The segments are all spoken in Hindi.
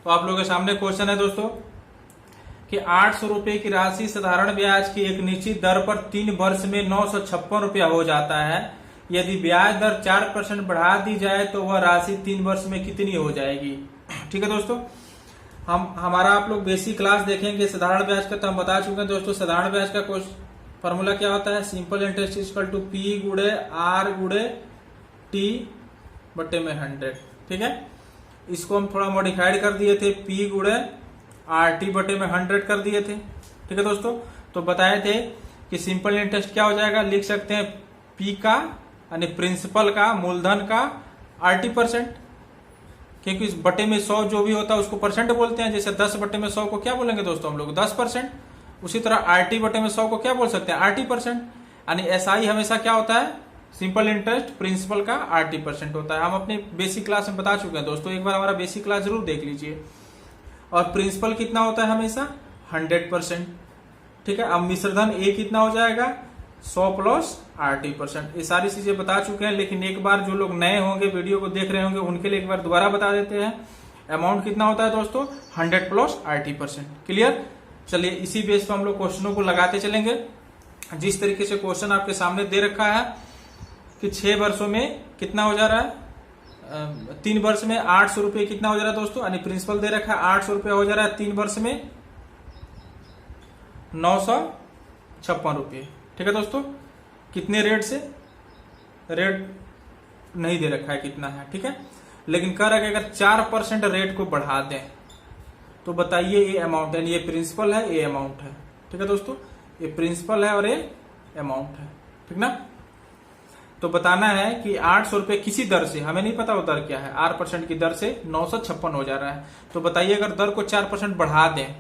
तो आप लोगों के सामने क्वेश्चन है दोस्तों कि 800 रुपए की राशि साधारण ब्याज की एक निश्चित दर पर 3 वर्ष में 956 रुपया हो जाता है। यदि ब्याज दर 4% बढ़ा दी जाए तो वह राशि 3 वर्ष में कितनी हो जाएगी। ठीक है दोस्तों, हमारा आप लोग बेसिक क्लास देखेंगे। साधारण ब्याज का तो हम बता चुके हैं दोस्तों। साधारण ब्याज का फॉर्मूला क्या होता है, simple interest equal to P गुड़े आर गुड़े टी बट्टे में 100। ठीक है, इसको हम थोड़ा मॉडिफाइड कर दिए थे, पी गुड़े आर टी बटे में 100 कर दिए थे। ठीक है दोस्तों, तो बताए थे कि सिंपल इंटरेस्ट क्या हो जाएगा, लिख सकते हैं पी का यानी प्रिंसिपल का मूलधन का RT%, क्योंकि इस बटे में 100 जो भी होता है उसको परसेंट बोलते हैं। जैसे 10 बटे में 100 को क्या बोलेंगे दोस्तों हम लोग, 10%। उसी तरह RT बटे में 100 को क्या बोल सकते हैं, RT%। यानी SI हमेशा क्या होता है, सिंपल इंटरेस्ट प्रिंसिपल का RT% होता है। हम अपने बेसिक क्लास में बता चुके हैं दोस्तों, एक बार हमारा बेसिक क्लास जरूर देख लीजिए। और प्रिंसिपल कितना होता है हमेशा 100%। ठीक है, अब मिश्रधन A कितना हो जाएगा 100 प्लस RT%। ये सारी चीजें बता चुके हैं, लेकिन एक बार जो लोग नए होंगे वीडियो को देख रहे होंगे उनके लिए एक बार दोबारा बता देते हैं। अमाउंट कितना होता है दोस्तों 100 प्लस RT%। क्लियर, चलिए इसी बेस पर हम लोग क्वेश्चनों को लगाते चलेंगे। जिस तरीके से क्वेश्चन आपके सामने दे रखा है कि 6 वर्षों में कितना हो जा रहा है, 3 वर्ष में 800 रुपये कितना हो जा रहा है दोस्तों, यानी प्रिंसिपल दे रखा है 800 रुपया हो जा रहा है, 3 वर्ष में 956 रुपये। ठीक है दोस्तों, कितने रेट से, रेट नहीं दे रखा है कितना है। ठीक है, लेकिन कह रहा है कि अगर 4% रेट को बढ़ा दें तो बताइए ये अमाउंट है, ये प्रिंसिपल है ये अमाउंट है। ठीक है दोस्तों, ये प्रिंसिपल है और ये अमाउंट है। ठीक ना, तो बताना है कि 800 रुपये किसी दर से, हमें नहीं पता वो दर क्या है, R% की दर से 956 हो जा रहा है। तो बताइए अगर दर को 4% बढ़ा दें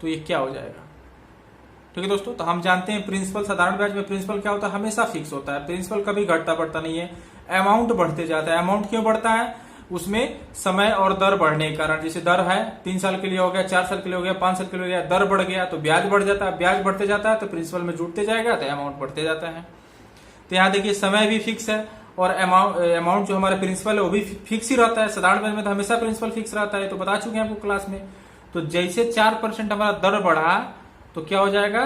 तो ये क्या हो जाएगा। ठीक है दोस्तों, तो हम जानते हैं प्रिंसिपल, साधारण ब्याज में प्रिंसिपल क्या होता है, हमेशा फिक्स होता है। प्रिंसिपल कभी घटता बढ़ता नहीं है, अमाउंट बढ़ते जाता है। अमाउंट क्यों बढ़ता है, उसमें समय और दर बढ़ने के कारण। जैसे दर है 3 साल के लिए हो गया, 4 साल के लिए हो गया, 5 साल के लिए हो गया, दर बढ़ गया तो ब्याज बढ़ जाता है। ब्याज बढ़ते जाता है तो प्रिंसिपल में जुड़ते जाएगा तो अमाउंट बढ़ते जाता है। तो यहाँ देखिए समय भी फिक्स है और अमाउंट जो हमारा प्रिंसिपल है वो भी फिक्स ही रहता है। साधारण ब्याज में तो हमेशा प्रिंसिपल फिक्स रहता है, तो बता चुके हैं आपको क्लास में। तो जैसे 4% हमारा दर बढ़ा तो क्या हो जाएगा,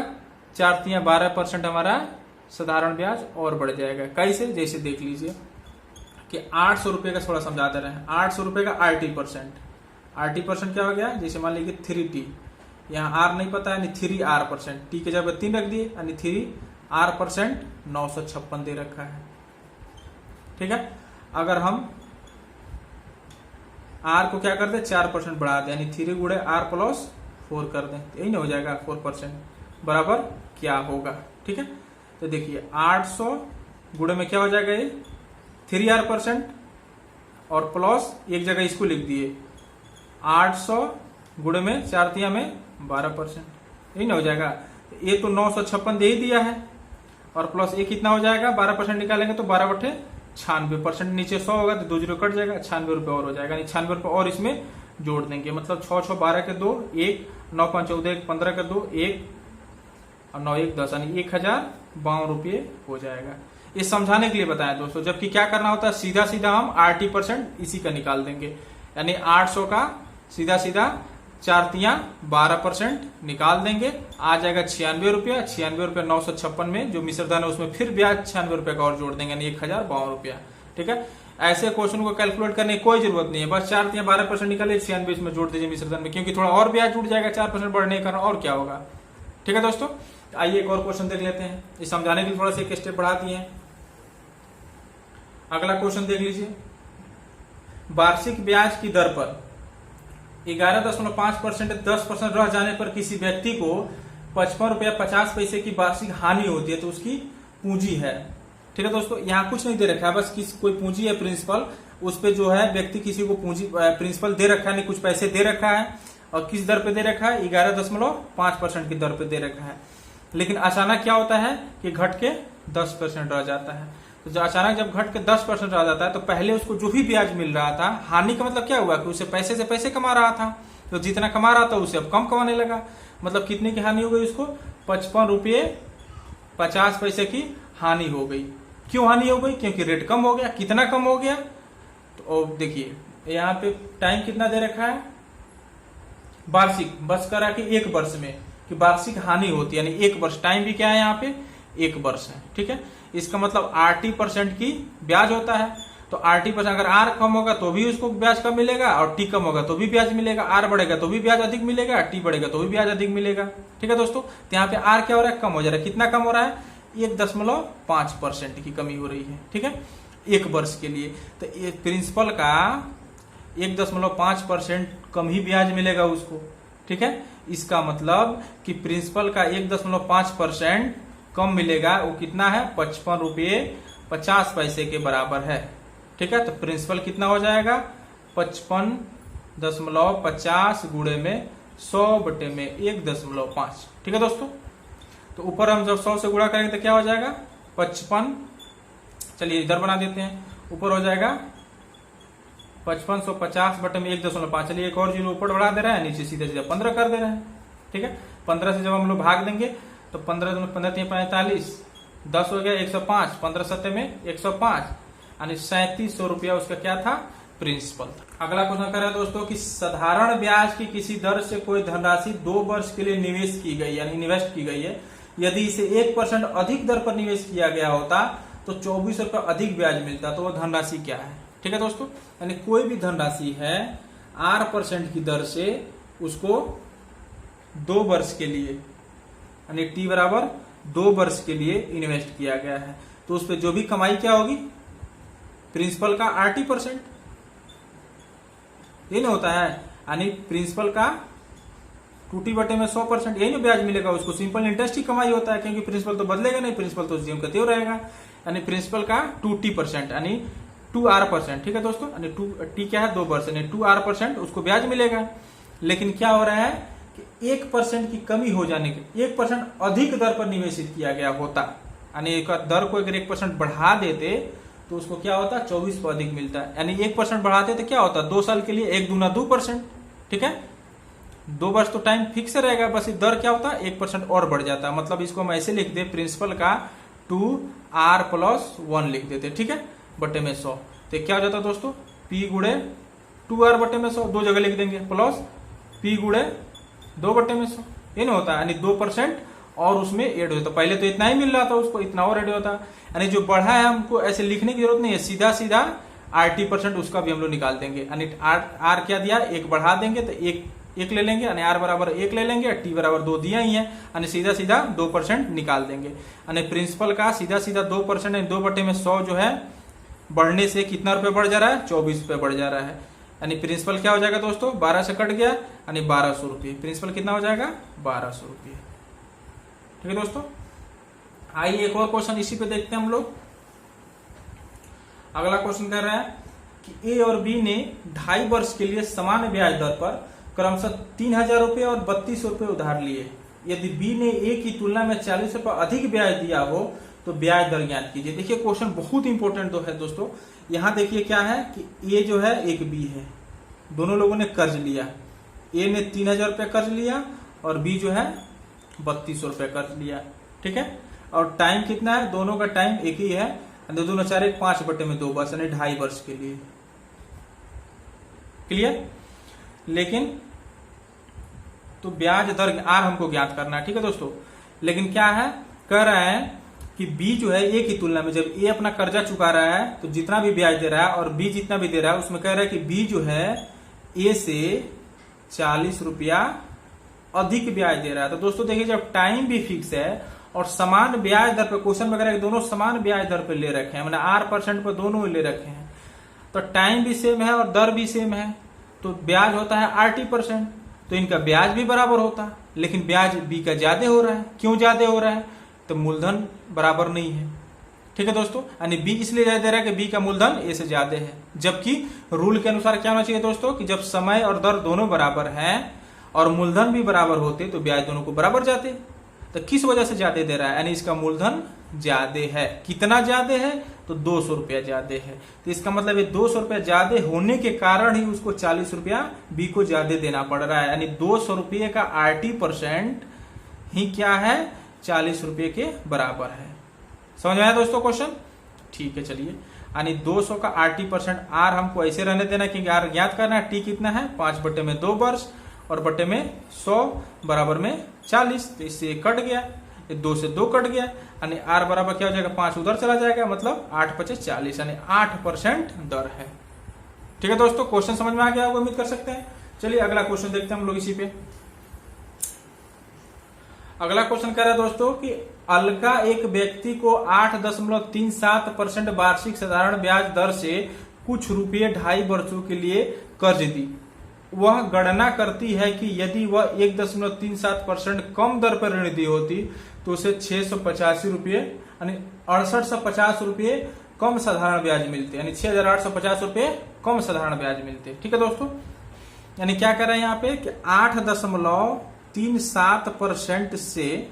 4 × 12% हमारा साधारण ब्याज और बढ़ जाएगा। कैसे, जैसे देख लीजिए कि 800 रुपये का थोड़ा समझाते रहे, 800 रुपये का RT% क्या हो गया, जैसे मान लीजिए 3T, यहाँ R नहीं पता यानी 3R%, T के जगह 3 रख दिए यानी 3R% 956 दे रखा है। ठीक है, अगर हम R को क्या कर दे 4% बढ़ा दे यानी 3 गुणे R प्लस 4 कर दें, यही नहीं हो जाएगा 4% बराबर क्या होगा। ठीक है, तो देखिए 800 गुणे में क्या हो जाएगा, ये 3R% और प्लस एक जगह इसको लिख दिए 800 गुणे में 4 तिया में 12%, यही नहीं हो जाएगा। ये तो 956 दे ही दिया है और प्लस ये कितना हो जाएगा, 12% निकालेंगे तो 12/96%, नीचे 100 होगा तो 2 जीरो कट जाएगा, 96 रुपये और हो जाएगा। 96 रुपये और इसमें जोड़ देंगे, मतलब 6 6 12 के 2 1, 9 5 14 1 15 के 2 1 और 9 1 10 यानी 1052 रुपये हो जाएगा। ये समझाने के लिए बताया दोस्तों, जबकि क्या करना होता है, सीधा सीधा हम RT% इसी का निकाल देंगे, यानी 800 का सीधा सीधा 4 तिया 12% निकाल देंगे, आ जाएगा 96 रुपया। 96 रुपया 956 में जो मिश्रधन है उसमें फिर ब्याज 96 रुपये का और जोड़ देंगे यानी 1052 रुपया। ठीक है, ऐसे क्वेश्चन को कैलकुलेट करने की कोई जरूरत नहीं है, बस 4 तिया 12% निकालिए, 96 में जोड़ दीजिए मिश्रधन में, क्योंकि थोड़ा और ब्याज जुड़ जाएगा 4% बढ़ने के कारण, और क्या होगा। ठीक है दोस्तों, आइए एक और क्वेश्चन देख लेते हैं, ये समझाने के लिए थोड़ा सा एक स्टेप बढ़ा दिए हैं। अगला क्वेश्चन देख लीजिए, वार्षिक ब्याज की दर पर 11.5% 10% रह जाने पर किसी व्यक्ति को 55 रुपया 50 पैसे की वार्षिक हानि होती है तो उसकी पूंजी है। ठीक है दोस्तों, यहाँ कुछ नहीं दे रखा है, बस कोई पूंजी है प्रिंसिपल, उस पे जो है व्यक्ति किसी को पूंजी प्रिंसिपल दे रखा है, नहीं कुछ पैसे दे रखा है और किस दर पे दे रखा है 11.5% की दर पे दे रखा है। लेकिन अचानक क्या होता है कि घट के 10% रह जाता है। तो जो अचानक जब घट के 10% रह जाता है तो पहले उसको जो भी ब्याज मिल रहा था, हानि का मतलब क्या हुआ कि उसे पैसे से पैसे कमा रहा था, तो जितना कमा रहा था उसे अब कम कमाने लगा। मतलब कितने की हानि हो गई उसको, 55 रुपये 50 पैसे की हानि हो गई। क्यों हानि हो गई, क्योंकि रेट कम हो गया। कितना कम हो गया, तो देखिए यहाँ पे टाइम कितना दे रखा है, वार्षिक, बस करा कि 1 वर्ष में कि वार्षिक हानि होती है, यानी 1 वर्ष। टाइम भी क्या है यहाँ पे, 1 वर्ष है। ठीक है, इसका मतलब RT% की ब्याज होता है। तो RT%, अगर R कम होगा तो भी उसको ब्याज कम मिलेगा, और T कम होगा तो भी ब्याज मिलेगा। R बढ़ेगा तो भी ब्याज अधिक मिलेगा, T बढ़ेगा तो भी ब्याज अधिक मिलेगा। ठीक है दोस्तों, तो यहाँ पे R क्या हो रहा है, कम हो जा रहा है। कितना कम हो रहा है, 1.5% की कमी हो रही है। ठीक है, 1 वर्ष के लिए। तो प्रिंसिपल का 1.5% कम ही ब्याज मिलेगा उसको। ठीक है, इसका मतलब कि प्रिंसिपल का 1.5% कम मिलेगा। वो कितना है, 55 रुपये 50 पैसे के बराबर है। ठीक है, तो प्रिंसिपल कितना हो जाएगा, 55.50 गुणे में 100/1.5। ठीक है दोस्तों, तो ऊपर हम जब 100 से गुणा करेंगे तो क्या हो जाएगा, 55। चलिए इधर बना देते हैं, ऊपर हो जाएगा 5550/1.5। चलिए एक और जीरो ऊपर बढ़ा दे रहा है, नीचे सीधे सीधे 15 कर दे रहे हैं। ठीक है, 15 से जब हम लोग भाग देंगे तो 15 45, 10 हो गया 105, 15 7 में 105, यानी 3700 रुपया उसका क्या था, प्रिंसिपल था। अगला क्वेश्चन कर रहा है दोस्तों कि साधारण ब्याज की किसी दर से कोई धनराशि 2 वर्ष के लिए निवेश की गई, यानी इन्वेस्ट की गई है। यदि इसे 1% अधिक दर पर निवेश किया गया होता तो 24 रुपये अधिक ब्याज मिलता। तो वो धनराशि क्या है। ठीक है दोस्तों, यानी कोई भी धनराशि है R% की दर से उसको 2 वर्ष के लिए, यानी T बराबर 2 वर्ष के लिए इन्वेस्ट किया गया है। तो उस पर जो भी कमाई क्या होगी, प्रिंसिपल का RT%। ये नहीं होता है, यानी प्रिंसिपल का 2T/100%, यही ना ब्याज मिलेगा उसको। सिंपल इंटरेस्ट ही कमाई होता है, क्योंकि प्रिंसिपल तो बदलेगा नहीं, प्रिंसिपल तो सेम का त्यों रहेगा। यानी प्रिंसिपल का 2T%, यानी 2R%। ठीक है दोस्तों, यानी 2T क्या है, 2 वर्ष, यानी 2R% उसको ब्याज मिलेगा। लेकिन क्या हो रहा है कि 1% की कमी हो जाने के, 1% अधिक दर पर निवेशित किया गया होता, यानी दर को अगर 1% बढ़ा देते तो उसको क्या होता, 24 पर अधिक मिलता है। यानी 1% बढ़ाते तो क्या होता, 2 साल के लिए 1 दूना 2%। ठीक है, 2 वर्ष तो टाइम फिक्स रहेगा, बस दर क्या होता है, 1% और बढ़ जाता है। मतलब इसको हम ऐसे लिख दे, प्रिंसिपल का 2R+1 लिख देते। ठीक है, बटे में 100। तो क्या हो जाता है दोस्तों, P गुणे 2R बटे में 100, 2 जगह लिख देंगे, प्लस P गुणे 2 बटे में 100। ये नहीं होता, यानी 2% और उसमें एड होता। पहले तो इतना ही मिल रहा था उसको, इतना और एड होता। यानी जो बढ़ा है हमको ऐसे लिखने की जरूरत नहीं है, सीधा सीधा RT% उसका भी हम लोग निकाल देंगे। यानी R क्या दिया, 1 बढ़ा देंगे तो 1 ले लेंगे, यानी R बराबर 1 ले लेंगे, T बराबर 2 दिया ही है, यानी सीधा सीधा 2% निकाल देंगे। यानी प्रिंसिपल का सीधा सीधा 2%, यानी 2 बटे में 100 जो है बढ़ने से कितना रुपए बढ़ जा रहा है, 24 रुपए बढ़ जा रहा है। यानी प्रिंसिपल क्या हो जाएगा दोस्तों, 12 से कट गया, यानी 1200 रुपये। प्रिंसिपल कितना हो जाएगा, 1200 रुपये। ठीक है दोस्तों, आइए एक और क्वेश्चन इसी पे देखते हैं हम लोग। अगला क्वेश्चन कर रहा है कि ए और बी ने 2.5 वर्ष के लिए समान ब्याज दर पर क्रमशः 3000 रुपये और 3200 रुपये उधार लिए। यदि बी ने ए की तुलना में 40 रुपये अधिक ब्याज दिया हो तो ब्याज दर ज्ञात कीजिए। देखिए क्वेश्चन बहुत इंपॉर्टेंट तो है दोस्तों। यहां देखिए क्या है कि ए जो है एक बी है, दोनों लोगों ने कर्ज लिया। ए ने 3000 रुपये कर्ज लिया और बी जो है 3200 रुपये कर्ज लिया। ठीक है, और टाइम कितना है, दोनों का टाइम एक ही है, 2 4 1 5 बटे में 2 वर्ष, यानी 2.5 वर्ष के लिए। क्लियर। लेकिन तो ब्याज दर आर हमको ज्ञात करना है। ठीक है दोस्तों, लेकिन क्या है, कह रहा है कि बी जो है ए की तुलना में, जब ए अपना कर्जा चुका रहा है तो जितना भी ब्याज दे रहा है और बी जितना भी दे रहा है, उसमें कह रहा है कि बी जो है ए से 40 रुपया अधिक ब्याज दे रहा है। तो दोस्तों देखिए, जब टाइम भी फिक्स है और समान ब्याज दर पर, क्वेश्चन वगैरह दोनों समान ब्याज दर पर ले रखे हैं, मैंने R% पर दोनों ले रखे हैं, तो टाइम भी सेम है और दर भी सेम है, तो ब्याज होता है RT%, तो इनका ब्याज भी बराबर होता। लेकिन ब्याज बी का ज्यादा हो रहा है। क्यों ज्यादा हो रहा है, तो मूलधन बराबर नहीं है। ठीक है दोस्तों, यानी बी इसलिए ज्यादा दे रहा है कि बी का मूलधन ए से ज्यादा है। जबकि रूल के अनुसार क्या होना चाहिए दोस्तों, कि जब समय और दर दोनों बराबर हैं और मूलधन भी बराबर होते तो ब्याज दोनों को बराबर जाते। तो किस वजह से ज्यादा दे रहा है, यानी इसका मूलधन ज्यादा है। कितना ज्यादा है, तो 200 रुपया ज्यादा है। तो इसका मतलब ये 200 रुपया ज्यादा होने के कारण ही उसको 40 रुपया बी को ज्यादा देना पड़ रहा है। यानी 200 रुपये का RT% ही क्या है, 40 रुपये के बराबर है। समझ में आया दोस्तों क्वेश्चन। ठीक है, चलिए यानी 200 का RT%, आर हमको ऐसे रहने देना क्योंकि आर ज्ञात करना है। टी कितना है 5/2 वर्ष और बटे में 100 बराबर में 40, तो इससे कट गया, 2 से 2 कट गया, यानी आर बराबर क्या हो जाएगा 5 उधर चला जाएगा, मतलब 8/40 यानी 8% दर है। ठीक है दोस्तों, क्वेश्चन समझ में आ गया होगा, उम्मीद कर सकते हैं। चलिए अगला क्वेश्चन देखते हैं हम लोग इसी पे। अगला क्वेश्चन कह रहा है दोस्तों कि अलका एक व्यक्ति को 8.37% वार्षिक साधारण ब्याज दर से कुछ रुपये 2.5 वर्षों के लिए कर्ज दी। वह गणना करती है कि यदि वह 1.37% कम दर पर ऋण दी होती तो उसे 685 रुपये यानी 6850 रुपये कम साधारण ब्याज मिलते, यानी 6850 रुपये कम साधारण ब्याज मिलते। ठीक है दोस्तों, यानी क्या कर रहे हैं यहाँ पे कि 8.37% से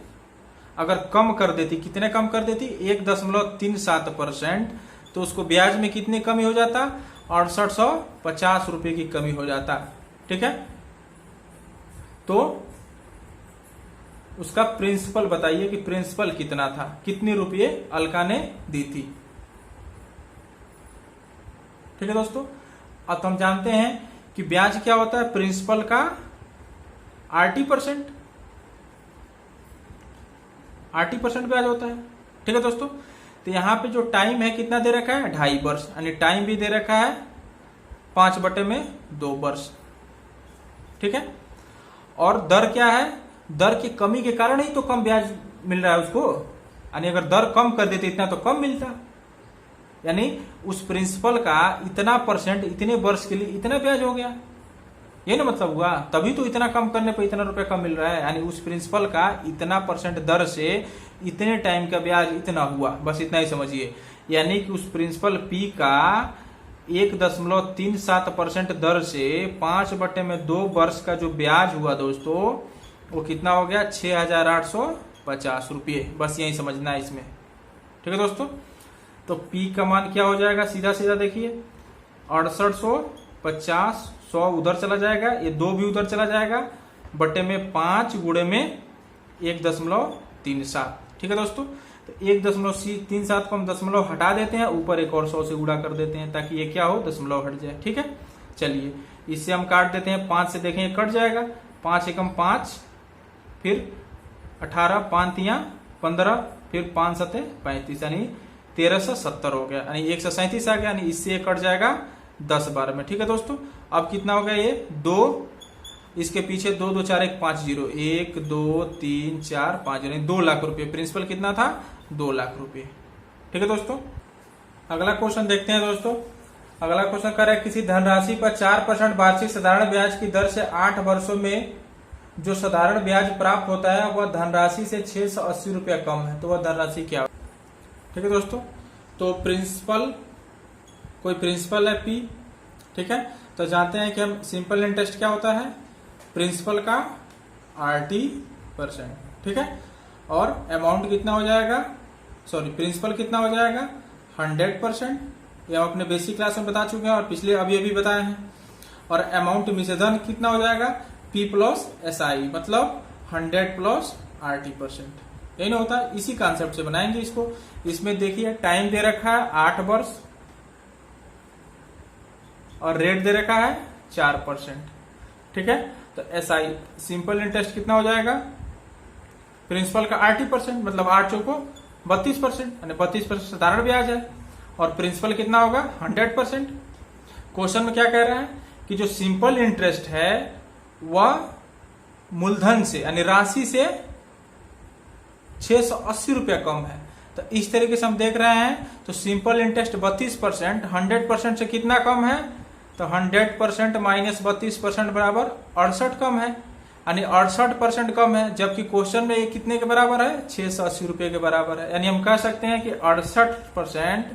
अगर कम कर देती, कितने कम कर देती 1.37%, तो उसको ब्याज में कितनी कमी हो जाता 6850 रुपये की कमी हो जाता। ठीक है, तो उसका प्रिंसिपल बताइए कि प्रिंसिपल कितना था, कितने रुपये अलका ने दी थी। ठीक है दोस्तों, अब तो हम जानते हैं कि ब्याज क्या होता है, प्रिंसिपल का RT%, RT% ब्याज होता है। ठीक है दोस्तों, तो यहां पे जो टाइम है कितना दे रखा है 2.5 वर्ष, यानी टाइम भी दे रखा है 5/2 वर्ष। ठीक है, और दर क्या है, दर की कमी के कारण ही तो कम ब्याज मिल रहा है उसको, यानी अगर दर कम कर देते इतना तो कम मिलता, यानी उस प्रिंसिपल का इतना % इतने वर्ष के लिए इतना ब्याज हो गया, ये ना मतलब हुआ, तभी तो इतना कम करने पर इतना रुपए कम मिल रहा है, यानी उस प्रिंसिपल का इतना % दर से इतने टाइम का ब्याज इतना हुआ, बस इतना ही समझिए। यानी कि उस प्रिंसिपल P का 1.37% दर से 5/2 वर्ष का जो ब्याज हुआ दोस्तों वो कितना हो गया 6850 रुपये, बस यही समझना है इसमें। ठीक है दोस्तों, तो P का मान क्या हो जाएगा, सीधा सीधा देखिए 6850, 100 उधर चला जाएगा, ये 2 भी उधर चला जाएगा, बटे में 5 गुणे में 1.37। ठीक है दोस्तों, तो 1.37 को हम दशमलव हटा देते हैं, ऊपर एक और 100 से गुणा कर देते हैं ताकि ये क्या हो दशमलव हट जाए। ठीक है, चलिए इससे हम काट देते हैं, 5 से देखें कट जाएगा, 5 एकम 5, फिर 18, 5 तिया 15, फिर 5 सते 35, यानी 1370 हो गया, यानी 137 आ गया, यानी इससे कट जाएगा 10 बार में। ठीक है दोस्तों, अब कितना हो गया ये 2, इसके पीछे 2 2 4 1 5 0, 1 2 3 4 5 यानी 2 लाख रुपए, प्रिंसिपल कितना था 2 लाख रुपए। ठीक है दोस्तों, अगला क्वेश्चन देखते हैं दोस्तों। अगला क्वेश्चन कर रहा है किसी धनराशि पर 4% वार्षिक साधारण ब्याज की दर से 8 वर्षों में जो साधारण ब्याज प्राप्त होता है वह धनराशि से 680 रुपया कम है, तो वह धनराशि क्या। ठीक है दोस्तों, तो प्रिंसिपल, कोई प्रिंसिपल है P। ठीक है, तो जानते हैं कि हम सिंपल इंटरेस्ट क्या होता है, प्रिंसिपल का RT%। ठीक है, और अमाउंट कितना हो जाएगा, सॉरी प्रिंसिपल कितना हो जाएगा 100%, ये हम अपने बेसिक क्लास में बता चुके हैं और पिछले अभी बताए हैं। और अमाउंट में से धन कितना हो जाएगा P + SI, मतलब 100 + RT%। यही ना होता है, इसी कॉन्सेप्ट से बनाएंगे इसको। इसमें देखिए टाइम दे रखा है 8 वर्ष और रेट दे रखा है 4%। ठीक है, तो SI सिंपल इंटरेस्ट कितना हो जाएगा, प्रिंसिपल का RT%, मतलब 8 चौको 32%, यानी 32% साधारण ब्याज है, और प्रिंसिपल कितना होगा 100%। क्वेश्चन में क्या कह रहा है कि जो सिंपल इंटरेस्ट है वह मूलधन से यानी राशि से 680 रुपया कम है। तो इस तरीके से हम देख रहे हैं, तो सिंपल इंटरेस्ट 32%, 100% से कितना कम है, तो 100% माइनस 32% बराबर 68 कम है, यानी 68% कम है, जबकि क्वेश्चन में ये कितने के बराबर है 680 रुपये के बराबर है। यानी हम कह सकते हैं कि 68%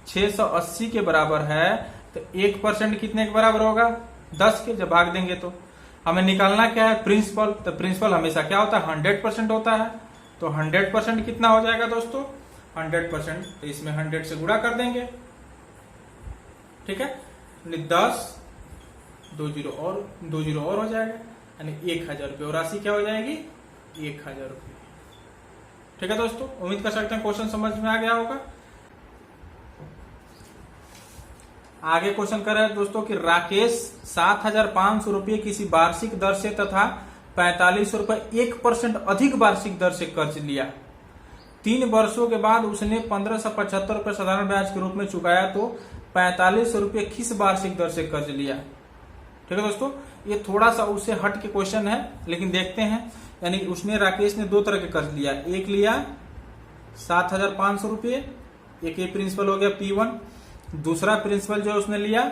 680 के बराबर है, तो 1% कितने के बराबर होगा 10 के, जब भाग देंगे तो हमें निकालना क्या है प्रिंसिपल, तो प्रिंसिपल हमेशा क्या होता है 100% होता है, तो 100% कितना हो जाएगा दोस्तों 100%, तो इसमें 100 से गुणा कर देंगे। ठीक है, 10 2 0 और हो जाएगा, यानी 1000 रुपये, और राशि क्या हो जाएगी 1000 रुपये। ठीक है दोस्तों, उम्मीद कर सकते हैं क्वेश्चन समझ में आ गया होगा। आगे क्वेश्चन कर रहे हैं दोस्तों कि राकेश 7,500 रुपये किसी वार्षिक दर से तथा 45 रुपये 1% अधिक वार्षिक दर से कर्ज लिया। 3 वर्षों के बाद उसने 1575 रुपये साधारण ब्याज के रूप में चुकाया तो 45 रुपये किस वार्षिक दर से कर्ज लिया। ठीक है दोस्तों, ये थोड़ा सा उससे हट के क्वेश्चन है, लेकिन देखते हैं। यानी उसने राकेश ने 2 तरह के कर्ज लिया। एक लिया 7,500 रुपये, एक ये प्रिंसिपल हो गया P1। दूसरा प्रिंसिपल जो उसने लिया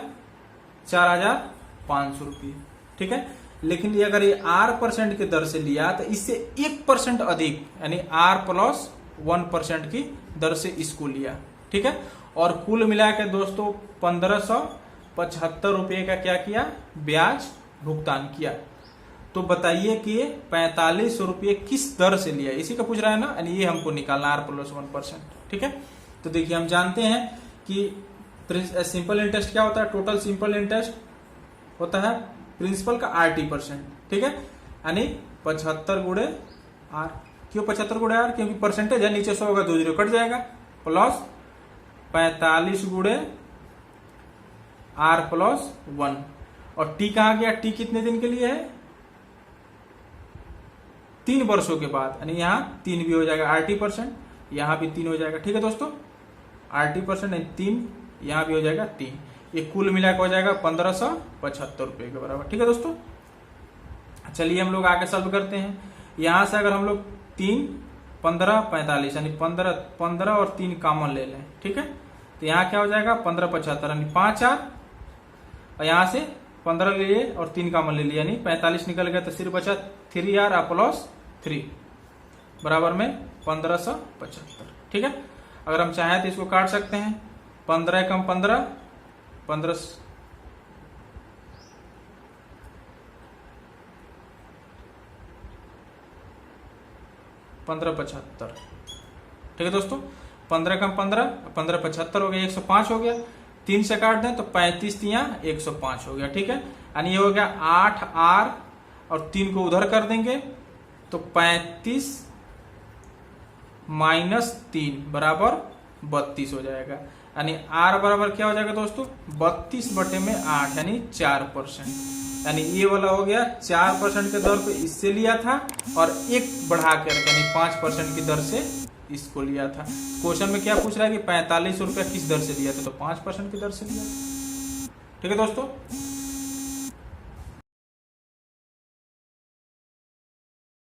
4,500 रुपये। ठीक है, लेकिन ये अगर ये R% के दर से लिया तो इससे 1% अधिक यानी R+1% की दर से इसको लिया। ठीक है, और कुल मिला के दोस्तों 1,575 रुपये का क्या किया, ब्याज भुगतान किया। तो बताइए कि 45 रुपये किस दर से लिया, इसी का पूछ रहा है ना, यानी ये हमको निकालना R+1%। ठीक है, तो देखिए हम जानते हैं कि सिंपल इंटरेस्ट क्या होता है, टोटल सिंपल इंटरेस्ट होता है प्रिंसिपल का RT%। ठीक है, यानी 75 गुणे R। क्यों 75 गुणे R, क्योंकि परसेंटेज है, नीचे 100 होगा 2 0 कट जाएगा, प्लस 45 गुणे R+1। और T कहां गया, T कितने दिन के लिए है, 3 वर्षों के बाद, यानी यहाँ 3 भी हो जाएगा RT%, यहाँ भी 3 हो जाएगा। ठीक है दोस्तों, RT% 3, यहाँ भी हो जाएगा 3। ये कुल मिलाकर हो जाएगा 1,575 रुपये के बराबर। ठीक है दोस्तों, चलिए हम लोग आगे सॉल्व करते हैं। यहां से अगर हम लोग 3, 15, 45 यानी 15 और 3 कॉमन ले लें। ठीक है, तो यहाँ क्या हो जाएगा 1575 यानी 5 R, और यहां से 15 ले लिए और 3 कॉमन ले लिए यानी 45 निकल गया, तो सिर्फ बचा 3R प्लस 3 बराबर में 1575। ठीक है, अगर हम चाहें तो इसको काट सकते हैं, 15 कम 15, 1575। ठीक है दोस्तों, 15 कम 15, 1575 हो गया, 105 हो गया। 3 से काट दें तो 35 तिया 105 हो गया। ठीक है, यानी ये हो गया 8R और 3 को उधर कर देंगे तो 35 - 3 बराबर 32 हो जाएगा। यानी R बराबर क्या हो जाएगा दोस्तों, 32/8 यानी 4%। यानी ये वाला हो गया 4% के दर पे इससे लिया था और 1 बढ़ा कर यानी 5% की दर से इसको लिया था। क्वेश्चन में क्या पूछ रहा है कि 45 रुपया किस दर से लिया था, तो 5% की दर से लिया। ठीक है दोस्तों।